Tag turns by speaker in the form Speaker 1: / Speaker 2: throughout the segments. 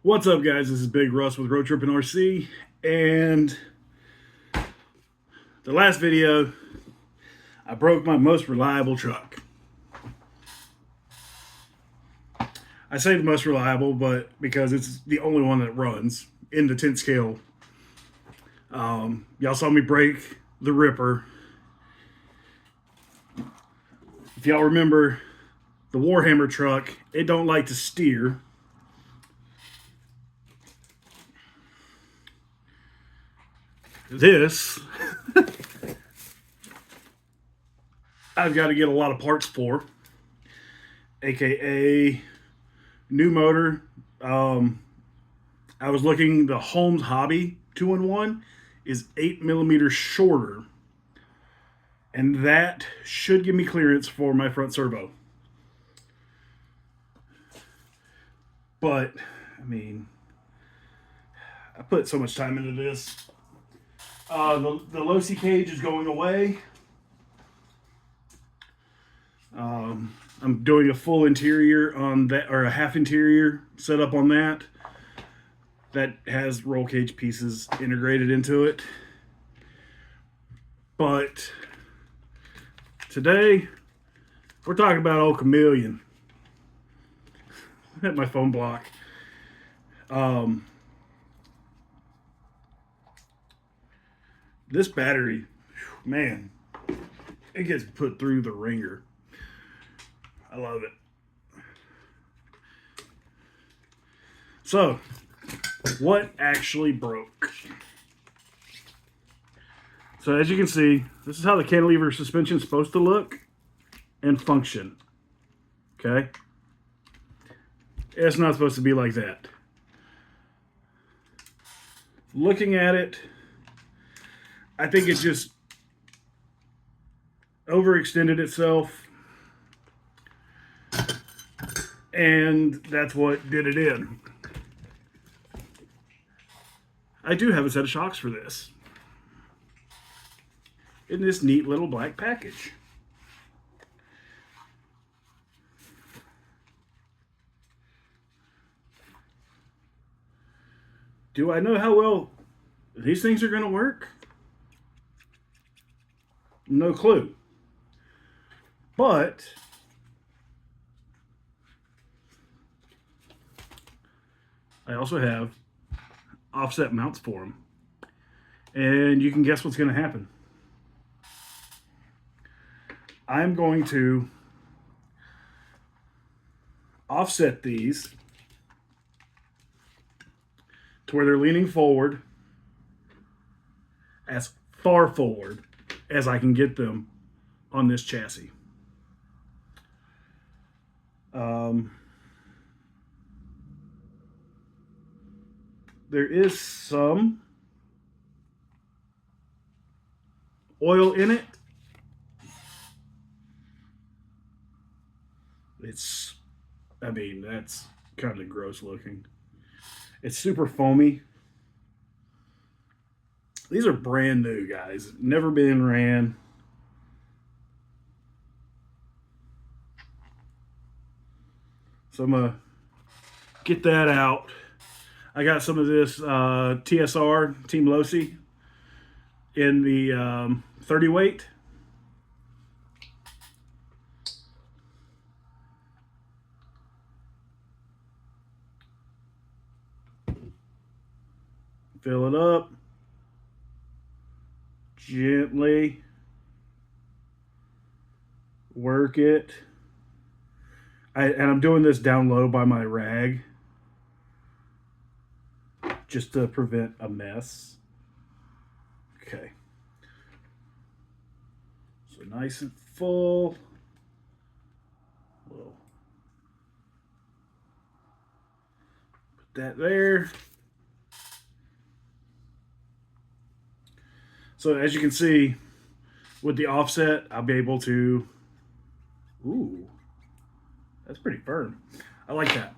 Speaker 1: What's up, guys? This is Big Russ with Road Trippin' RC, and the last video, I broke my most reliable truck. I say the most reliable, but because it's the only one that runs in the 10 scale. Y'all saw me break the Ripper. If y'all remember the Warhammer truck, it don't like to steer. This I've got to get a lot of parts for, aka new motor. I was looking, the Holmes Hobby 2-in-1 is 8 millimeters shorter, and that should give me clearance for my front servo. But I mean, I put so much time into this. The low-C cage is going away. I'm doing a full interior on that, or a half interior setup on that. That has roll cage pieces integrated into it. But today, we're talking about old Chameleon. Hit my phone block. This battery, man, it gets put through the ringer. I love it. So, what actually broke? So as you can see, this is how the cantilever suspension is supposed to look and function. Okay? It's not supposed to be like that. Looking at it, I think it just overextended itself, and that's what did it in. I do have a set of shocks for this in this neat little black package. Do I know how well these things are going to work? No clue. But I also have offset mounts for them. And you can guess what's going to happen. I'm going to offset these to where they're leaning forward, as far forward as I can get them on this chassis. There is some oil in it. I mean, that's kind of gross looking. It's super foamy. These are brand new, guys. Never been ran. So I'm going to get that out. I got some of this TSR, Team Losi, in the 30 weight. Fill it up. Gently work it. And I'm doing this down low by my rag, just to prevent a mess. Okay. So nice and full. Whoa. Put that there. So as you can see, with the offset, I'll be able to, ooh, that's pretty firm. I like that.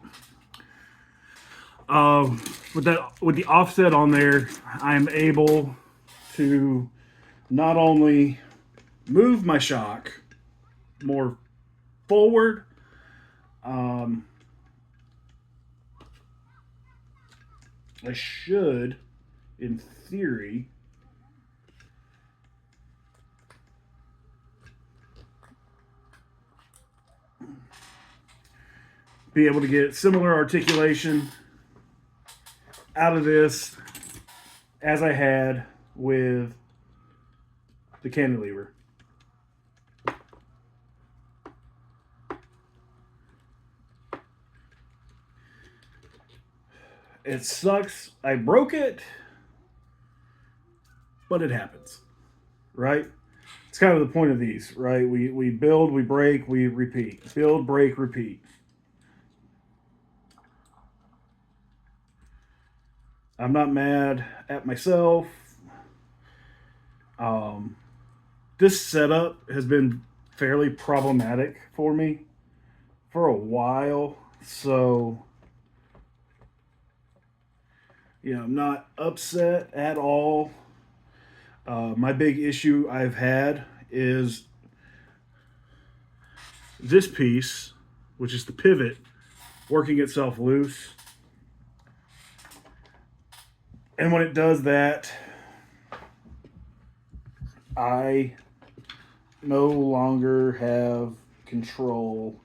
Speaker 1: With the offset on there, I'm able to not only move my shock more forward, I should, in theory, be able to get similar articulation out of this as I had with the cantilever. It sucks. I broke it, but it happens, right? It's kind of the point of these, right? We build, we break, we repeat. Build, break, repeat. I'm not mad at myself. Um, this setup has been fairly problematic for me for a while, so I'm not upset at all. My big issue I've had is this piece, which is the pivot, working itself loose. And when it does that, I no longer have control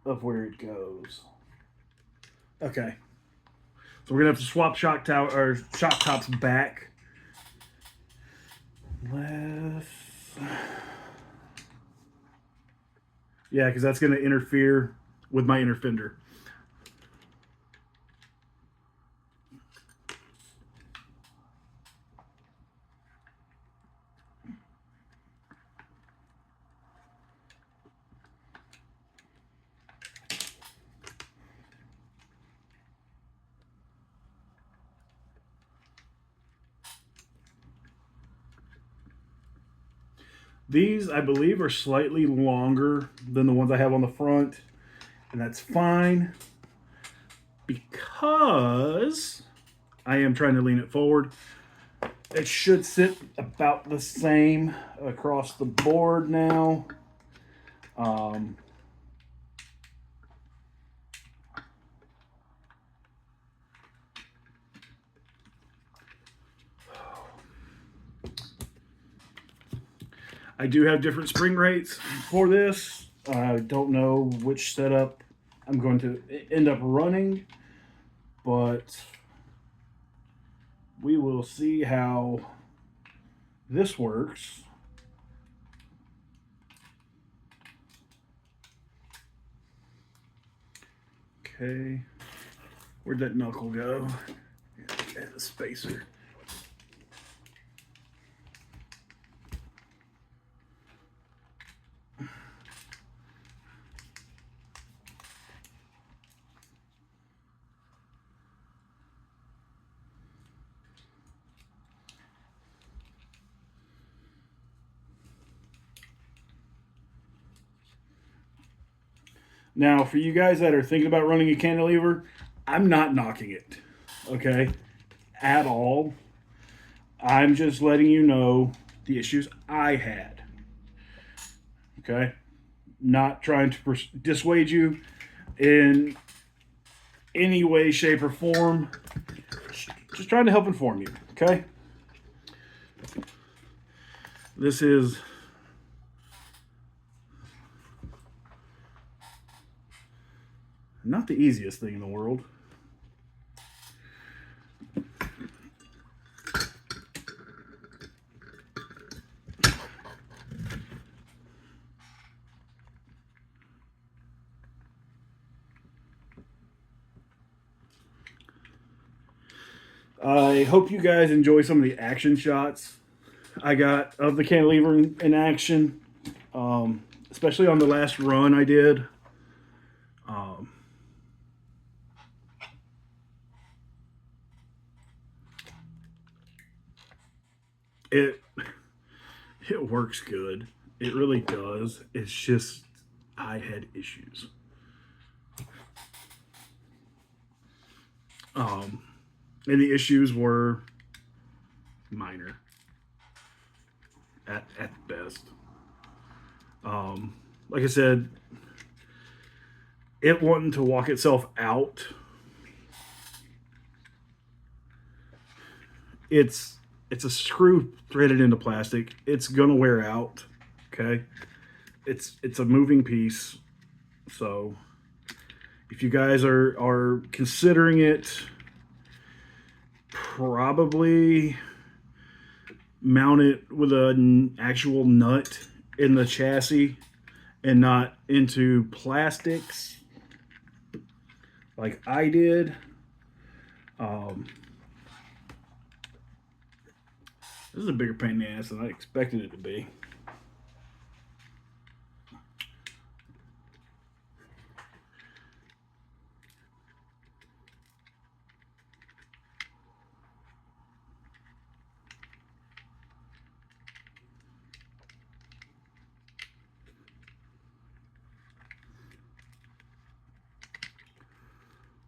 Speaker 1: of where it goes. Okay. So we're gonna have to swap shock tops back. Left. Yeah, because that's gonna interfere with my inner fender. These, I believe, are slightly longer than the ones I have on the front, and that's fine because I am trying to lean it forward. It should sit about the same across the board now. Um, I do have different spring rates for this. I don't know which setup I'm going to end up running, but we will see how this works. Okay, where'd that knuckle go? And the spacer. Now, for you guys that are thinking about running a cantilever, I'm not knocking it, okay, at all. I'm just letting you know the issues I had, okay? Not trying to dissuade you in any way, shape, or form. Just trying to help inform you, okay? This is not the easiest thing in the world. I hope you guys enjoy some of the action shots I got of the cantilever in action, especially on the last run I did. It it works good. It really does. It's just I had issues. And the issues were minor at best. Like I said, it wanting to walk itself out it's a screw threaded into plastic. It's gonna wear out. Okay, it's a moving piece. So if you guys are considering it, probably mount it with an actual nut in the chassis and not into plastics like I did. Um, this is a bigger pain in the ass than I expected it to be.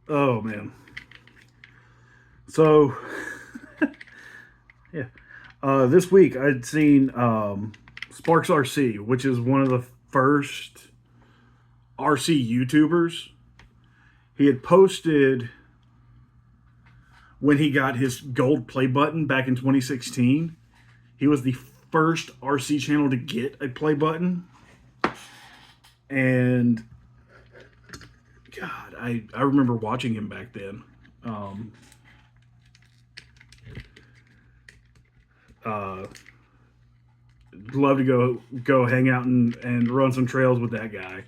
Speaker 1: Oh man. So yeah. This week I'd seen Sparks RC, which is one of the first RC YouTubers. He had posted when he got his gold play button back in 2016. He was the first RC channel to get a play button. And God, I remember watching him back then. Love to go hang out and run some trails with that guy.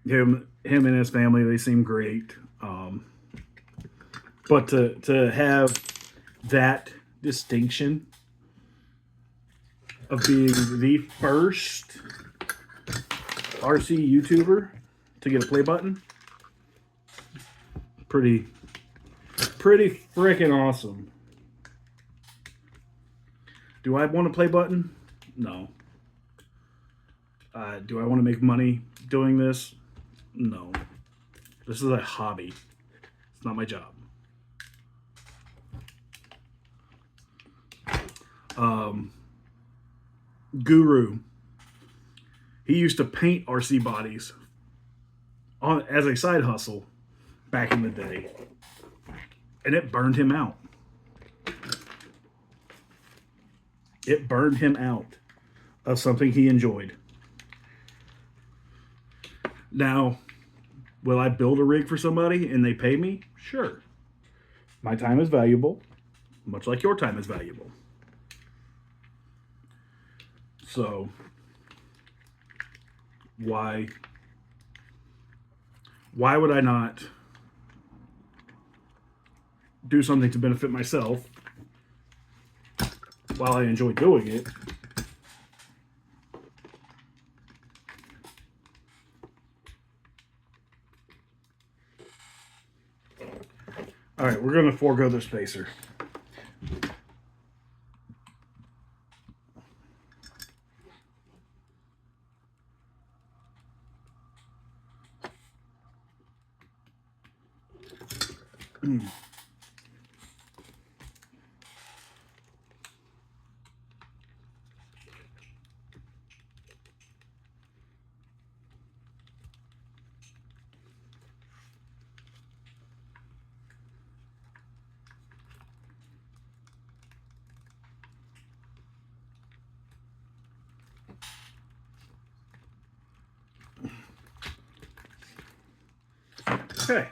Speaker 1: Him and his family, they seem great. But to have that distinction of being the first RC YouTuber to get a play button, pretty freaking awesome. Do I want a play button? No. Do I want to make money doing this? No. This is a hobby. It's not my job. Guru. He used to paint RC bodies as a side hustle back in the day. And it burned him out. It burned him out of something he enjoyed. Now, will I build a rig for somebody and they pay me? Sure. My time is valuable, much like your time is valuable. So, why would I not do something to benefit myself while I enjoy doing it? All right, we're going to forego the spacer. Okay.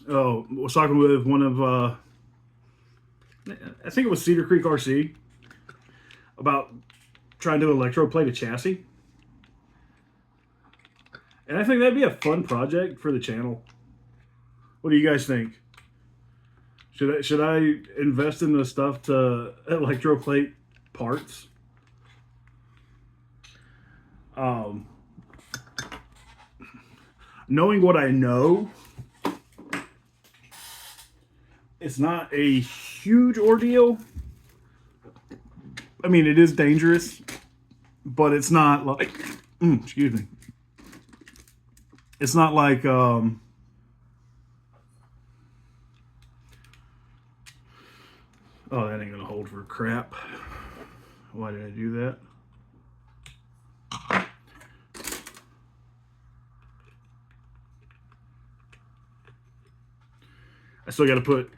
Speaker 1: Oh, I was talking with one of, I think it was Cedar Creek RC, about trying to electroplate a chassis. And I think that'd be a fun project for the channel. What do you guys think? Should I invest in the stuff to electroplate parts? Knowing what I know, it's not a huge ordeal. I mean, it is dangerous, but it's not like, excuse me. It's not like, Oh, that ain't gonna hold for crap. Why did I do that? I still got to put.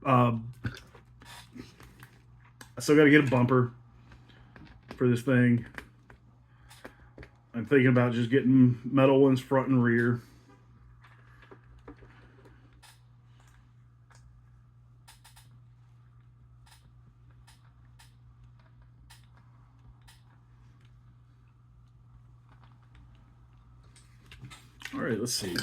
Speaker 1: I still got to get a bumper for this thing. I'm thinking about just getting metal ones front and rear. All right, let's see.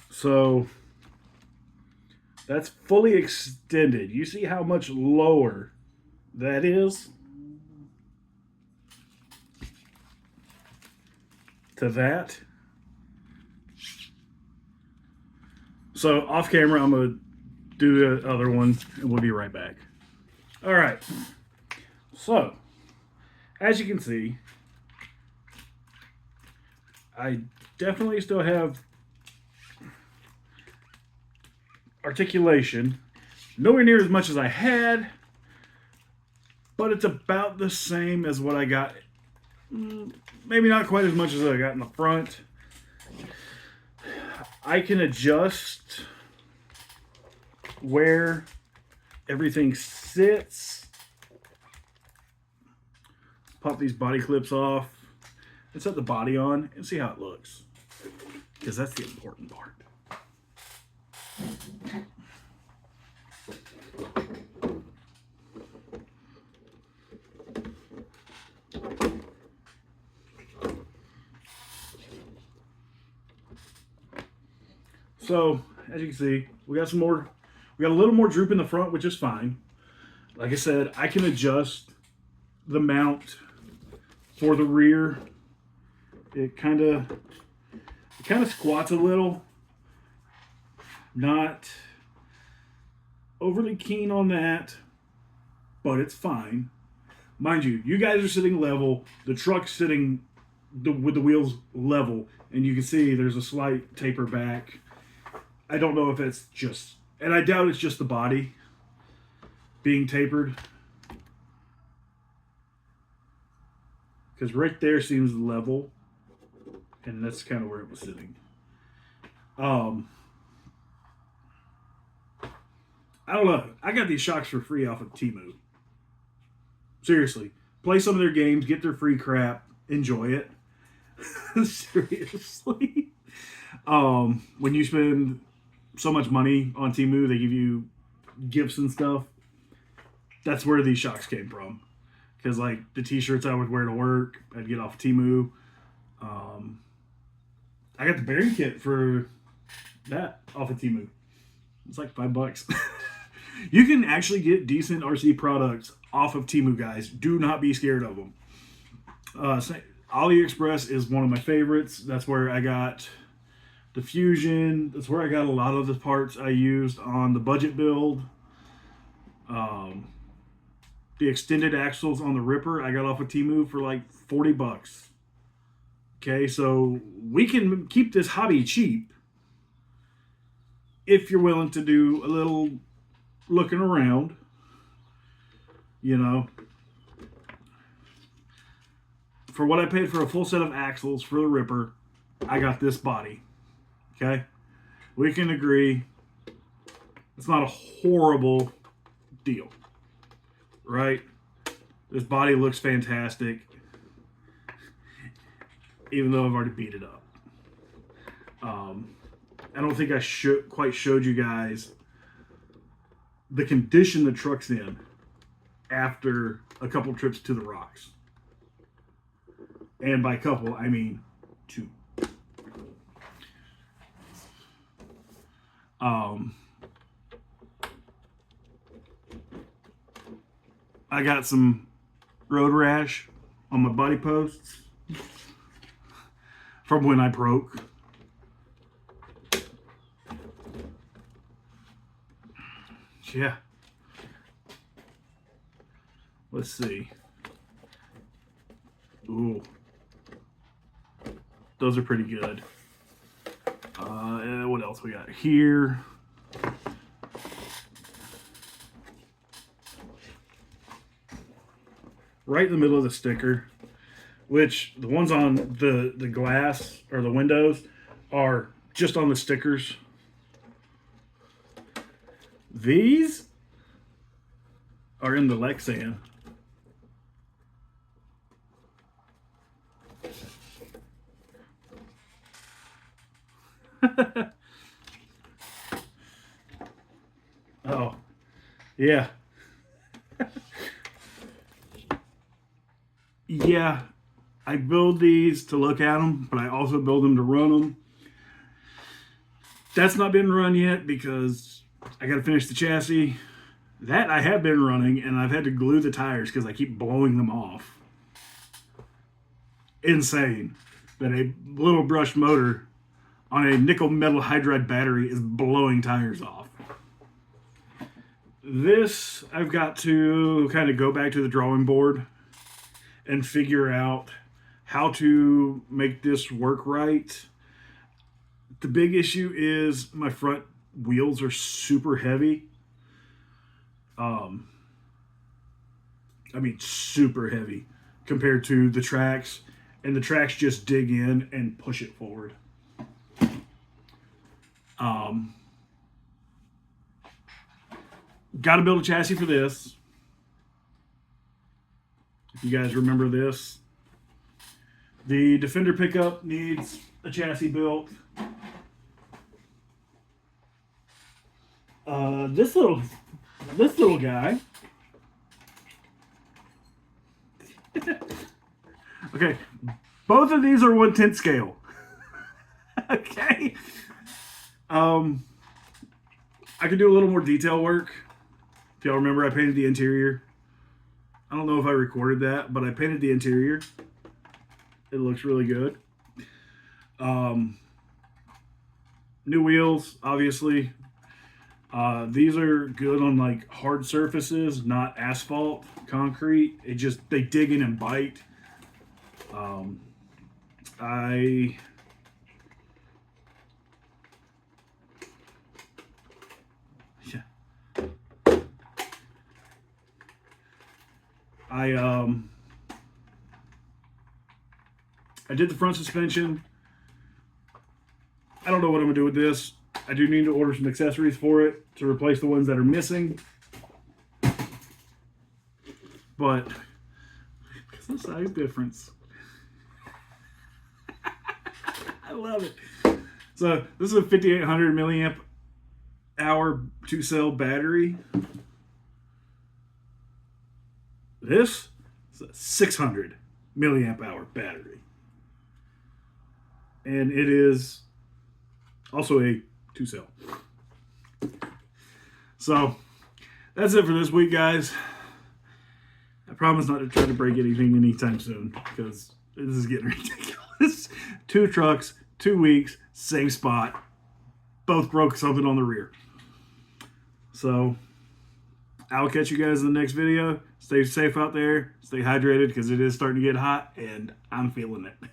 Speaker 1: So that's fully extended. You see how much lower that is to that? So off camera, I'm going to do the other one and we'll be right back. All right. So as you can see, I definitely still have articulation. Nowhere near as much as I had, but it's about the same as what I got. Maybe not quite as much as I got in the front. I can adjust where everything sits. Pop these body clips off and set the body on and see how it looks, because that's the important part. So as you can see, we got a little more droop in the front, which is fine. Like I said, I can adjust the mount for the rear. It kind of squats a little. Not overly keen on that, but it's fine. Mind you, you guys are sitting level. The truck's sitting with the wheels level, and you can see there's a slight taper back. I don't know if it's just, and I doubt it's just the body being tapered, because right there seems level, and that's kind of where it was sitting. I don't know. I got these shocks for free off of Temu. Seriously, play some of their games, get their free crap, enjoy it. Seriously, when you spend so much money on Temu, they give you gifts and stuff. That's where these shocks came from. Because like the t-shirts I would wear to work, I'd get off Temu. I got the bearing kit for that off of Temu. It's like $5. You can actually get decent RC products off of Temu, guys. Do not be scared of them. AliExpress is one of my favorites. That's where I got the Fusion. That's where I got a lot of the parts I used on the budget build. The extended axles on the Ripper I got off of Temu for like $40. Okay, so we can keep this hobby cheap if you're willing to do a little looking around, you know. For what I paid for a full set of axles for the Ripper, I got this body. Okay, we can agree it's not a horrible deal, right? This body looks fantastic, even though I've already beat it up. I don't think I quite showed you guys the condition the truck's in after a couple trips to the rocks. And by couple, I mean 2. I got some road rash on my body posts from when I broke. Yeah. Let's see. Ooh. Those are pretty good. And what else we got here? Right in the middle of the sticker, which the ones on the glass or the windows are just on the stickers. These are in the Lexan. Oh, yeah. Yeah, I build these to look at them, but I also build them to run them. That's not been run yet because I got to finish the chassis. That I have been running, and I've had to glue the tires because I keep blowing them off. Insane that a little brush motor on a nickel metal hydride battery is blowing tires off. This, I've got to kind of go back to the drawing board and figure out how to make this work right. The big issue is my front wheels are super heavy. I mean, super heavy compared to the tracks, and the tracks just dig in and push it forward. Got to build a chassis for this. If you guys remember this, the Defender pickup needs a chassis built. This little guy. Okay, both of these are 1/10 scale. Okay. I could do a little more detail work. If y'all remember, I painted the interior. I don't know if I recorded that, but I painted the interior. It looks really good. New wheels, obviously. These are good on like hard surfaces, not asphalt, concrete. They dig in and bite. I did the front suspension. I don't know what I'm gonna do with this. I do need to order some accessories for it to replace the ones that are missing. But it's a size difference. I love it. So this is a 5800 milliamp hour 2-cell battery. This is a 600 milliamp hour battery. And it is also a 2-cell. So that's it for this week, guys. I promise not to try to break anything anytime soon because this is getting ridiculous. 2 trucks, 2 weeks, same spot. Both broke something on the rear. So I'll catch you guys in the next video. Stay safe out there. Stay hydrated because it is starting to get hot and I'm feeling it.